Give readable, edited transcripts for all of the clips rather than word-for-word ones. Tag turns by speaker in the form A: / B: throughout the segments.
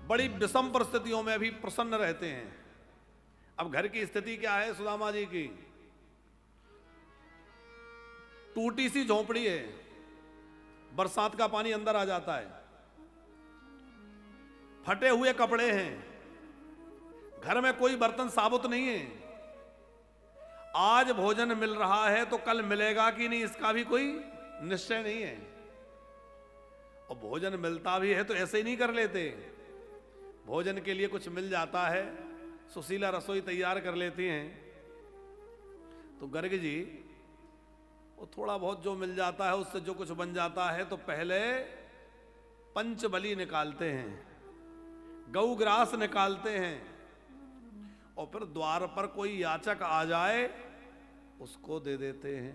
A: बड़ी विषम परिस्थितियों में भी प्रसन्न रहते हैं। अब घर की स्थिति क्या है सुदामा जी की? टूटी सी झोंपड़ी है, बरसात का पानी अंदर आ जाता है, फटे हुए कपड़े हैं, घर में कोई बर्तन साबुत नहीं है। आज भोजन मिल रहा है तो कल मिलेगा कि नहीं इसका भी कोई निश्चय नहीं है। और भोजन मिलता भी है तो ऐसे ही नहीं कर लेते। भोजन के लिए कुछ मिल जाता है, सुशीला रसोई तैयार कर लेती हैं, तो गर्ग जी वो थोड़ा बहुत जो मिल जाता है उससे जो कुछ बन जाता है तो पहले पंचबली निकालते हैं, गौग्रास निकालते हैं, और फिर द्वार पर कोई याचक आ जाए उसको दे देते हैं।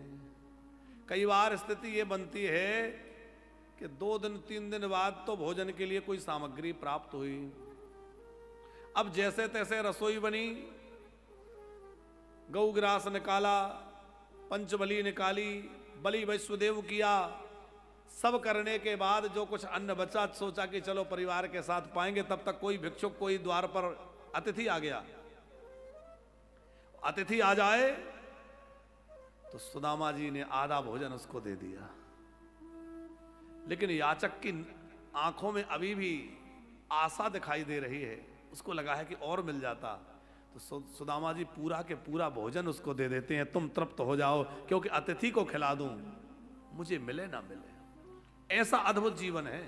A: कई बार स्थिति ये बनती है कि 2 दिन 3 दिन बाद तो भोजन के लिए कोई सामग्री प्राप्त हुई। अब जैसे तैसे रसोई बनी, गौग्रास निकाला, पंचबली निकाली, बलि वैश्वदेव किया, सब करने के बाद जो कुछ अन्न बचा सोचा कि चलो परिवार के साथ पाएंगे, तब तक कोई भिक्षुक कोई द्वार पर अतिथि आ गया। अतिथि आ जाए तो सुदामा जी ने आधा भोजन उसको दे दिया, लेकिन याचक की आंखों में अभी भी आशा दिखाई दे रही है, उसको लगा है कि और मिल जाता। तो सुदामा जी पूरा के पूरा भोजन उसको दे देते हैं, तुम तृप्त हो जाओ क्योंकि अतिथि को खिला दूं, मुझे मिले ना मिले। ऐसा अद्भुत जीवन है।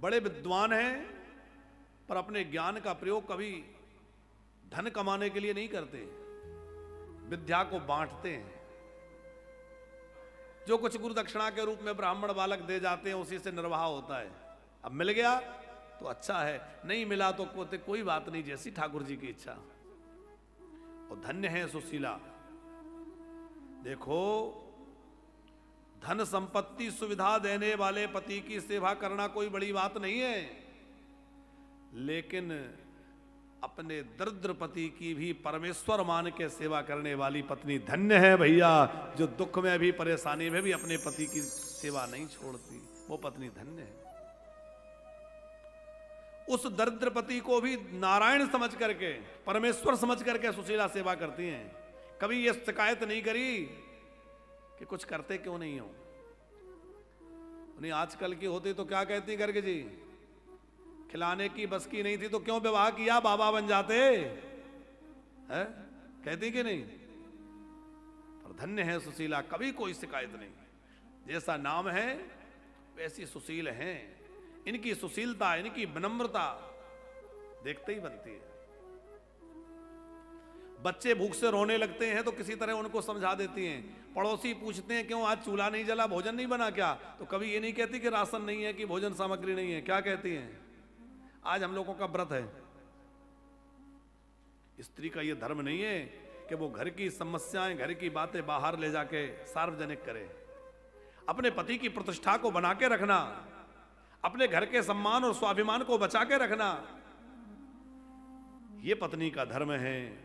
A: बड़े विद्वान हैं पर अपने ज्ञान का प्रयोग कभी धन कमाने के लिए नहीं करते, विद्या को बांटते हैं। जो कुछ गुरु दक्षिणा के रूप में ब्राह्मण बालक दे जाते हैं उसी से निर्वाह होता है। अब मिल गया तो अच्छा है, नहीं मिला तो कोई बात नहीं, जैसी ठाकुर जी की इच्छा। और धन्य है सुशीला। देखो, धन संपत्ति सुविधा देने वाले पति की सेवा करना कोई बड़ी बात नहीं है, लेकिन अपने दरिद्र पति की भी परमेश्वर मान के सेवा करने वाली पत्नी धन्य है भैया। जो दुख में भी परेशानी में भी अपने पति की सेवा नहीं छोड़ती, वो पत्नी धन्य है। उस दरिद्र पति को भी नारायण समझ करके, परमेश्वर समझ करके सुशीला सेवा करती हैं। कभी ये शिकायत नहीं करी कि कुछ करते क्यों नहीं हो। उन्हें आजकल की होती तो क्या कहती गर्ग जी, खिलाने की बस की नहीं थी तो क्यों विवाह किया, बाबा बन जाते है, कहती कि नहीं। पर धन्य है सुशीला, कभी कोई शिकायत नहीं। जैसा नाम है वैसी सुशील हैं। इनकी सुशीलता, इनकी विनम्रता देखते ही बनती है। बच्चे भूख से रोने लगते हैं तो किसी तरह उनको समझा देती हैं। पड़ोसी पूछते हैं क्यों आज चूल्हा नहीं जला, भोजन नहीं बना क्या, तो कभी ये नहीं कहती कि राशन नहीं है कि भोजन सामग्री नहीं है। क्या कहती हैं, आज हम लोगों का व्रत है। स्त्री का यह धर्म नहीं है कि वो घर की समस्याएं, घर की बातें बाहर ले जाके सार्वजनिक करे। अपने पति की प्रतिष्ठा को बना के रखना, अपने घर के सम्मान और स्वाभिमान को बचा के रखना, यह पत्नी का धर्म है।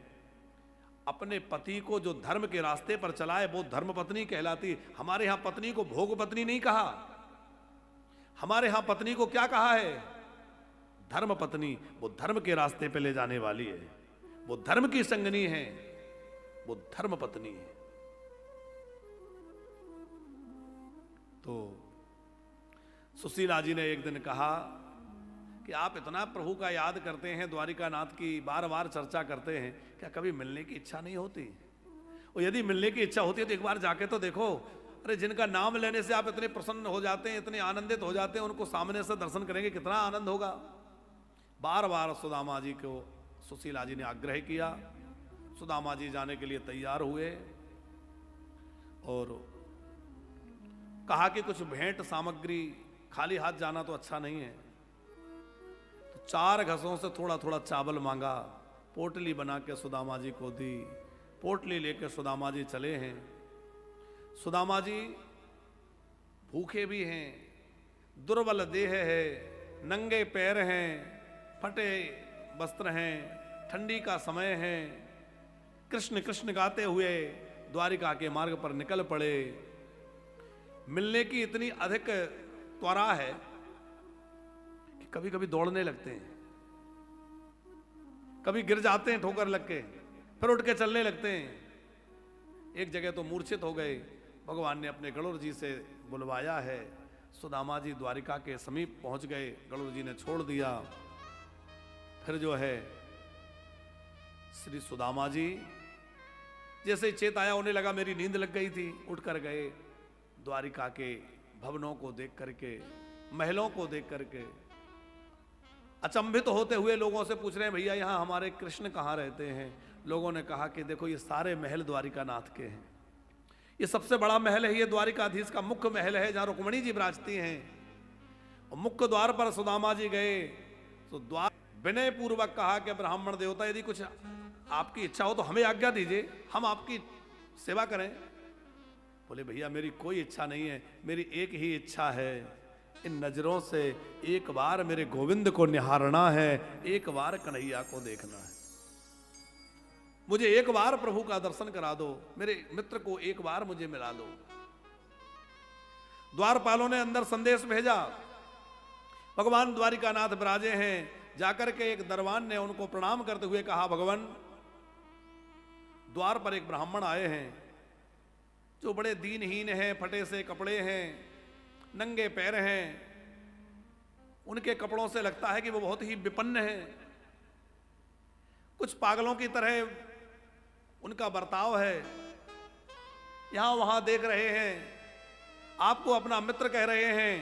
A: अपने पति को जो धर्म के रास्ते पर चलाए वो धर्म पत्नी कहलाती। हमारे यहां पत्नी को भोग पत्नी नहीं कहा, हमारे यहां पत्नी को क्या कहा है, धर्म पत्नी। वो धर्म के रास्ते पे ले जाने वाली है, वो धर्म की संगनी है, वो धर्म पत्नी है। तो सुशीला जी ने एक दिन कहा कि आप इतना प्रभु का याद करते हैं, द्वारिका नाथ की बार बार चर्चा करते हैं, क्या कभी मिलने की इच्छा नहीं होती? और यदि मिलने की इच्छा होती है तो एक बार जाके तो देखो। अरे जिनका नाम लेने से आप इतने प्रसन्न हो जाते हैं, इतने आनंदित हो जाते हैं, उनको सामने से दर्शन करेंगे कितना आनंद होगा। बार बार सुदामा जी को सुशीला जी ने आग्रह किया। सुदामा जी जाने के लिए तैयार हुए और कहा कि कुछ भेंट सामग्री, खाली हाथ जाना तो अच्छा नहीं है। तो 4 घसों से थोड़ा थोड़ा चावल मांगा, पोटली बना के सुदामा जी को दी। पोटली लेके सुदामा जी चले हैं। सुदामा जी भूखे भी हैं, दुर्बल देह है, नंगे पैर हैं, फटे वस्त्र हैं, ठंडी का समय है। कृष्ण कृष्ण गाते हुए द्वारिका के मार्ग पर निकल पड़े। मिलने की इतनी अधिक त्वरा है कि कभी कभी दौड़ने लगते हैं, कभी गिर जाते हैं ठोकर लग के, फिर उठ के चलने लगते हैं। एक जगह तो मूर्छित हो गए। भगवान ने अपने गरुड़ जी से बुलवाया है। सुदामा जी द्वारिका के समीप पहुंच गए, गरुड़ जी ने छोड़ दिया। फिर जो है श्री सुदामा जी जैसे ही चेत आया, उन्हें लगा मेरी नींद लग गई थी, उठ कर गए। द्वारिका के भवनों को देख करके, महलों को देख करके अचंभित होते हुए लोगों से पूछ रहे हैं, भैया यहाँ हमारे कृष्ण कहाँ रहते हैं? लोगों ने कहा कि देखो ये सारे महल द्वारिका नाथ के हैं। ये सबसे बड़ा महल है, ये द्वारिकाधीश का मुख्य महल है जहाँ रुक्मिणी जी विराजती हैं। और मुख्य द्वार पर सुदामा जी गए तो द्वार विनय पूर्वक कहा कि ब्राह्मण देवता यदि कुछ आपकी इच्छा हो तो हमें आज्ञा दीजिए, हम आपकी सेवा करें। बोले भैया मेरी कोई इच्छा नहीं है, मेरी एक ही इच्छा है, इन नजरों से एक बार मेरे गोविंद को निहारना है, एक बार कन्हैया को देखना है। मुझे एक बार प्रभु का दर्शन करा दो, मेरे मित्र को एक बार मुझे मिला दो। द्वारपालों ने अंदर संदेश भेजा, भगवान द्वारिकानाथ विराजे हैं। जाकर के एक दरबान ने उनको प्रणाम करते हुए कहा, भगवान द्वार पर एक ब्राह्मण आए हैं जो बड़े दीनहीन हैं, फटे से कपड़े हैं, नंगे पैर हैं, उनके कपड़ों से लगता है कि वो बहुत ही विपन्न हैं, कुछ पागलों की तरह उनका बर्ताव है। यहां वहां देख रहे हैं, आपको अपना मित्र कह रहे हैं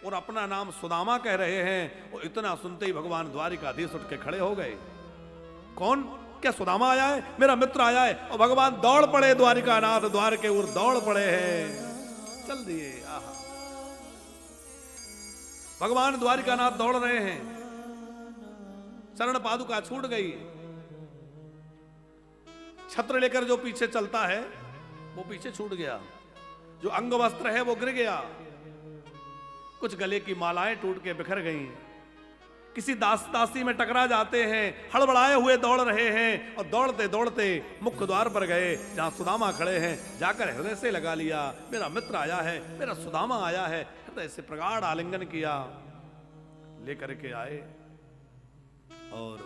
A: और अपना नाम सुदामा कह रहे हैं। और इतना सुनते ही भगवान द्वारिकाधीश उठ के खड़े हो गए। कौन? क्या सुदामा आया है? मेरा मित्र आया है। और भगवान दौड़ पड़े, द्वारिकानाथ द्वार के ओर दौड़ पड़े हैं, चल दिए। आहा, भगवान द्वारिकानाथ दौड़ रहे हैं, चरण पादुका छूट गई। छत्र लेकर जो पीछे चलता है वो पीछे छूट गया, जो अंग वस्त्र है वो गिर गया, कुछ गले की मालाएं टूट के बिखर गईं, किसी दास दासी में टकरा जाते हैं, हड़बड़ाए हुए दौड़ रहे हैं। और दौड़ते दौड़ते मुख्य द्वार पर गए जहां सुदामा खड़े हैं, जाकर हृदय से लगा लिया, मेरा मित्र आया है, मेरा सुदामा आया है। हृदय से प्रगाढ़ आलिंगन किया, लेकर के आए और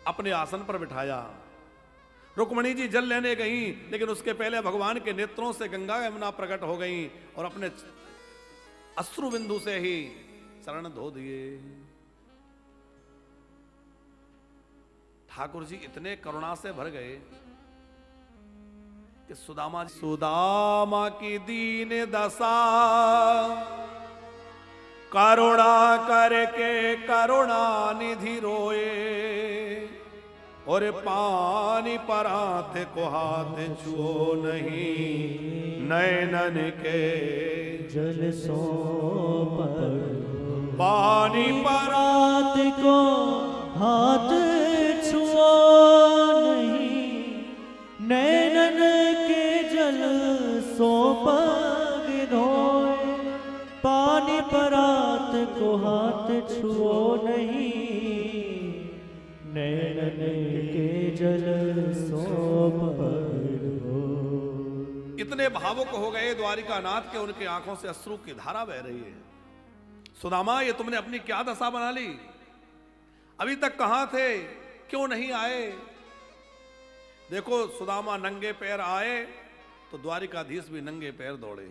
A: अपने आसन पर बिठाया। रुक्मिणी जी जल लेने गई, लेकिन उसके पहले भगवान के नेत्रों से गंगा यमुना प्रकट हो गई और अपने अश्रु बिंदु से ही चरण धो दिए। ठाकुर जी इतने करुणा से भर गए कि सुदामा की दीन दशा करुणा करके करुणा निधि रोए। और पानी पर हाथ को हाथ छुओ नहीं, नैनन के
B: जल सो पर
A: पानी पर
B: हाथ को हाथ छुओ नहीं, नैनन के जल सो पग धोए। पानी पर हाथ को हाथ छुओ नहीं, नैनन के जल सो पग धोए।
A: इतने भावुक हो गए द्वारिकानाथ के, उनके आंखों से अश्रु की धारा बह रही है। सुदामा ये तुमने अपनी क्या दशा बना ली? अभी तक कहां थे, क्यों नहीं आए? देखो सुदामा नंगे पैर आए तो द्वारिकाधीश भी नंगे पैर दौड़े।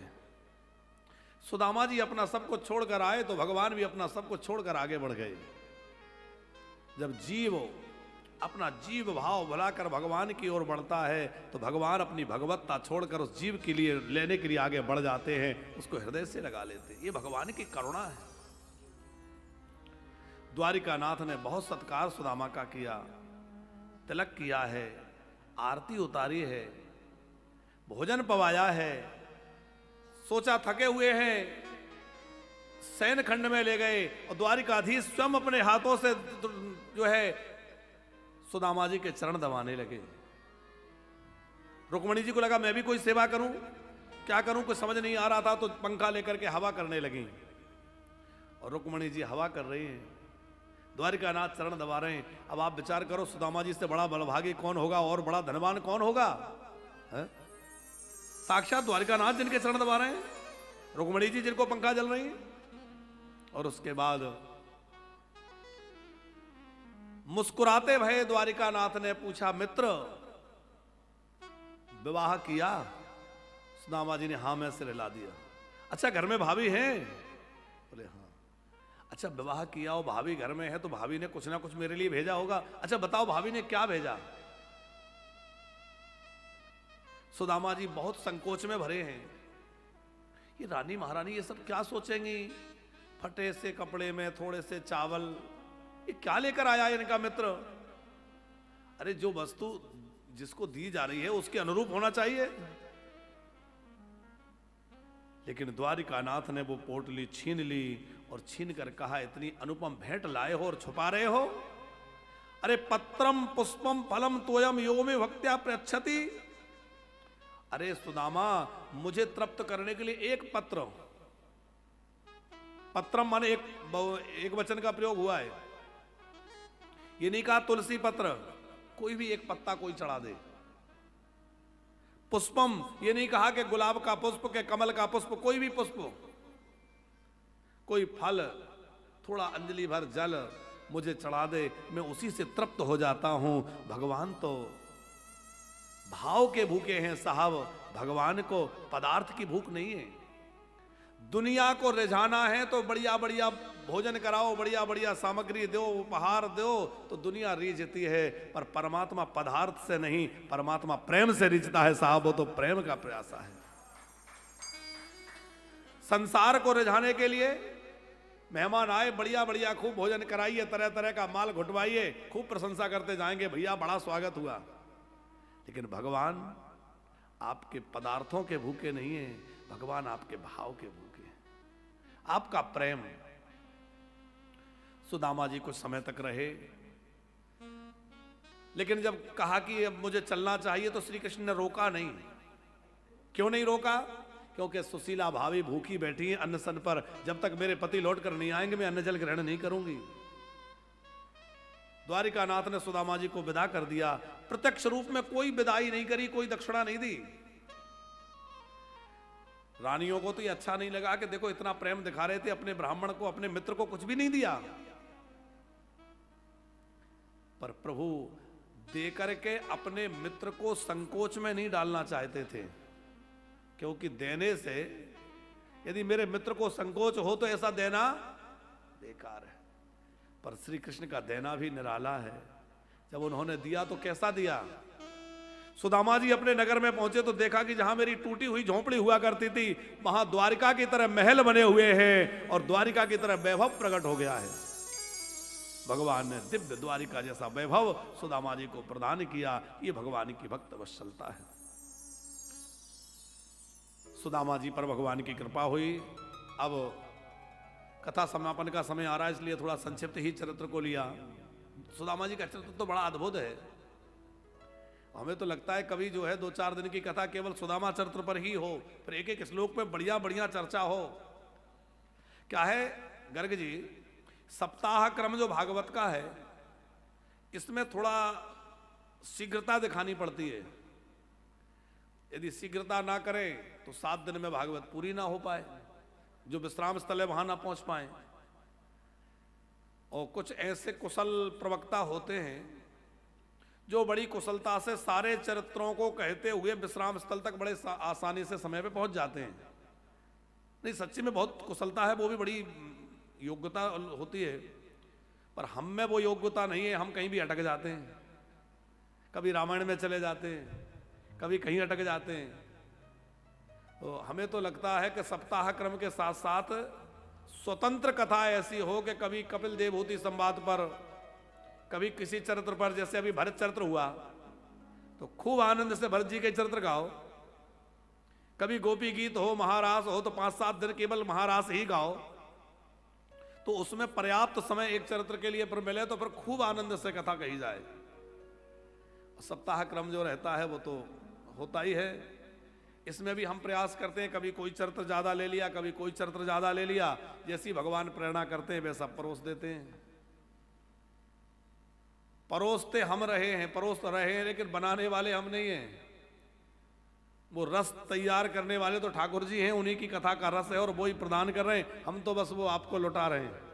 A: सुदामा जी अपना सब कुछ छोड़कर आए तो भगवान भी अपना सब कुछ छोड़कर आगे बढ़ गए। जब जीव अपना जीव भाव भुलाकर भगवान की ओर बढ़ता है तो भगवान अपनी भगवत्ता छोड़कर उस जीव के लिए लेने के लिए आगे बढ़ जाते हैं, उसको हृदय से लगा लेते हैं। ये भगवान की करुणा है। द्वारिकानाथ ने बहुत सत्कार सुदामा का किया, तिलक किया है, आरती उतारी है, भोजन पवाया है। सोचा थके हुए हैं, सैन खंड में ले गए और द्वारिकाधीश स्वयं अपने हाथों से जो है सुदामा जी के चरण दबाने लगे। रुक्मिणी जी को लगा मैं भी कोई सेवा करूं, क्या करूं, कुछ समझ नहीं आ रहा था, तो पंखा लेकर के हवा करने लगी। और रुक्मिणी जी हवा कर रही हैं, द्वारिकानाथ चरण दबा रहे हैं। अब आप विचार करो, सुदामा जी से बड़ा बलभागी कौन होगा और बड़ा धनवान कौन होगा? है? साक्षात द्वारिकानाथ जिनके चरण दबा रहे हैं, रुक्मिणी जी जिनको पंखा जल रही है। और उसके बाद मुस्कुराते भये द्वारिकानाथ ने पूछा, मित्र विवाह किया? सुदामा जी ने हाँ में सिर हिला दिया। अच्छा घर में भाभी है? बोले हाँ। अच्छा विवाह किया और भाभी घर में है तो भाभी ने कुछ ना कुछ मेरे लिए भेजा होगा। अच्छा बताओ भाभी ने क्या भेजा? सुदामा जी बहुत संकोच में भरे हैं। ये रानी महारानी ये सब क्या सोचेंगी? फटे से कपड़े में थोड़े से चावल, ये क्या लेकर आया है इनका मित्र? अरे जो वस्तु जिसको दी जा रही है उसके अनुरूप होना चाहिए। लेकिन द्वारिकानाथ ने वो पोटली छीन ली और छीन कर कहा, इतनी अनुपम भेंट लाए हो और छुपा रहे हो? अरे पत्रम पुष्पम फलम तोयम यो में भक्त्या प्रयच्छति। अरे सुदामा मुझे तृप्त करने के लिए एक पत्र, पत्रम माने एक वचन का प्रयोग हुआ है। ये नहीं कहा तुलसी पत्र, कोई भी एक पत्ता कोई चढ़ा दे। पुष्पम ये नहीं कहा कि गुलाब का पुष्प के कमल का पुष्प, कोई भी पुष्प, कोई फल, थोड़ा अंजलि भर जल मुझे चढ़ा दे, मैं उसी से तृप्त हो जाता हूं। भगवान तो भाव के भूखे हैं साहब, भगवान को पदार्थ की भूख नहीं है। दुनिया को रिझाना है तो बढ़िया बढ़िया भोजन कराओ, बढ़िया बढ़िया सामग्री दो, उपहार दो तो दुनिया रीझती है, पर परमात्मा पदार्थ से नहीं, परमात्मा प्रेम से रिझता है साहब, वो तो प्रेम का प्रयासा है। संसार को रिझाने के लिए मेहमान आए, बढ़िया बढ़िया खूब भोजन कराइए, तरह तरह का माल घुटवाइए, खूब प्रशंसा करते जाएंगे, भैया बड़ा स्वागत हुआ। लेकिन भगवान आपके पदार्थों के भूखे नहीं है, भगवान आपके भाव के भूखे हैं, आपका प्रेम। सुदामा जी कुछ समय तक रहे, लेकिन जब कहा कि अब मुझे चलना चाहिए तो श्री कृष्ण ने रोका नहीं। क्यों नहीं रोका? क्योंकि सुशीला भाभी भूखी बैठी है अन्न पर, जब तक मेरे पति लौट कर नहीं आएंगे मैं अन्न जल ग्रहण नहीं करूंगी। द्वारिकानाथ ने सुदामा जी को विदा कर दिया। प्रत्यक्ष रूप में कोई विदाई नहीं करी, कोई दक्षिणा नहीं दी। रानियों को तो ये अच्छा नहीं लगा कि देखो इतना प्रेम दिखा रहे थे अपने ब्राह्मण को, अपने मित्र को कुछ भी नहीं दिया। पर प्रभु दे करके अपने मित्र को संकोच में नहीं डालना चाहते थे, क्योंकि देने से यदि मेरे मित्र को संकोच हो तो ऐसा देना बेकार है। पर श्री कृष्ण का देना भी निराला है। जब उन्होंने दिया तो कैसा दिया? सुदामा जी अपने नगर में पहुंचे तो देखा कि जहां मेरी टूटी हुई झोंपड़ी हुआ करती थी, वहां द्वारिका की तरह महल बने हुए हैं और द्वारिका की तरह वैभव प्रकट हो गया है। भगवान ने दिव्य द्वारिका जैसा वैभव सुदामा जी को प्रदान किया। ये भगवान की भक्त वत्सलता है। सुदामा जी पर भगवान की कृपा हुई। अब कथा समापन का समय आ रहा है, इसलिए थोड़ा संक्षिप्त ही चरित्र को लिया। सुदामा जी का चरित्र तो बड़ा अद्भुत है। हमें तो लगता है कभी जो है 2-4 दिन की कथा केवल सुदामा चरित्र पर ही हो, फिर एक एक श्लोक में बढ़िया बढ़िया चर्चा हो। क्या है गर्ग जी, सप्ताह क्रम जो भागवत का है इसमें थोड़ा शीघ्रता दिखानी पड़ती है। यदि शीघ्रता ना करें तो 7 दिन में भागवत पूरी ना हो पाए, जो विश्राम स्थल है वहां ना पहुंच पाए। और कुछ ऐसे कुशल प्रवक्ता होते हैं जो बड़ी कुशलता से सारे चरित्रों को कहते हुए विश्राम स्थल तक बड़े आसानी से समय पे पहुंच जाते हैं। नहीं, सच्ची में बहुत कुशलता है, वो भी बड़ी योग्यता होती है, पर हम में वो योग्यता नहीं है। हम कहीं भी अटक जाते हैं, कभी रामायण में चले जाते हैं, कभी कहीं अटक जाते हैं। तो हमें तो लगता है कि सप्ताह क्रम के साथ साथ स्वतंत्र कथा ऐसी हो कि कभी कपिल देवहूति संवाद पर, कभी किसी चरित्र पर, जैसे अभी भरत चरित्र हुआ तो खूब आनंद से भरत जी के चरित्र गाओ। कभी गोपी गीत हो, महारास हो तो 5-7 दिन केवल महारास ही गाओ। तो उसमें पर्याप्त समय एक चरित्र के लिए पर मिले तो फिर खूब आनंद से कथा कही जाए। सप्ताह क्रम जो रहता है वो तो होता ही है। इसमें भी हम प्रयास करते हैं, कभी कोई चरित्र ज्यादा ले लिया, कभी कोई चरित्र ज्यादा ले लिया, जैसी भगवान प्रेरणा करते हैं वैसा परोस देते हैं। परोसते हम रहे हैं, परोस रहे हैं, लेकिन बनाने वाले हम नहीं हैं। वो रस तैयार करने वाले तो ठाकुर जी हैं, उन्हीं की कथा का रस है और वो ही प्रदान कर रहे हैं। हम तो बस वो आपको लौटा रहे हैं।